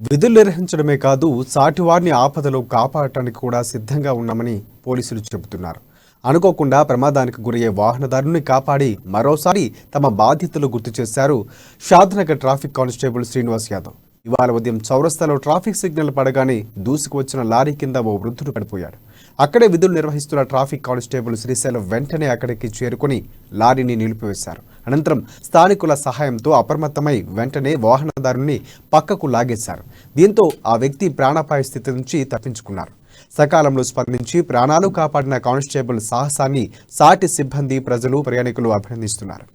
విధులు నిర్వహించడమే కాదు సాటివారిని ఆపదలో కాపాడటానికి కూడా సిద్ధంగా ఉన్నామని పోలీసులు చెబుతున్నారు. అనుకోకుండా ప్రమాదానికి గురయ్యే వాహనదారుని కాపాడి మరోసారి తమ బాధ్యతలు గుర్తు చేశారు షాద్నగర్ ట్రాఫిక్ కానిస్టేబుల్ శ్రీనివాస్ యాదవ్. ఇవాళ ఉదయం చౌరస్తాలో ట్రాఫిక్ సిగ్నల్ పడగానే దూసుకు వచ్చిన లారీ కింద ఓ వృద్ధుడు పడిపోయాడు. అక్కడే విధులు నిర్వహిస్తున్న ట్రాఫిక్ కానిస్టేబుల్ శ్రీశైలం వెంటనే అక్కడికి చేరుకుని లారీని నిలిపివేశారు. అనంతరం స్థానికుల సహాయంతో అప్రమత్తమై వెంటనే వాహనదారుని పక్కకు లాగేశారు. దీంతో ఆ వ్యక్తి ప్రాణాపాయ స్థితి నుంచి తప్పించుకున్నారు. సకాలంలో స్పందించి ప్రాణాలు కాపాడిన కానిస్టేబుల్ సాహసాన్ని సాటి సిబ్బంది, ప్రజలు, ప్రయాణికులు అభినందిస్తున్నారు.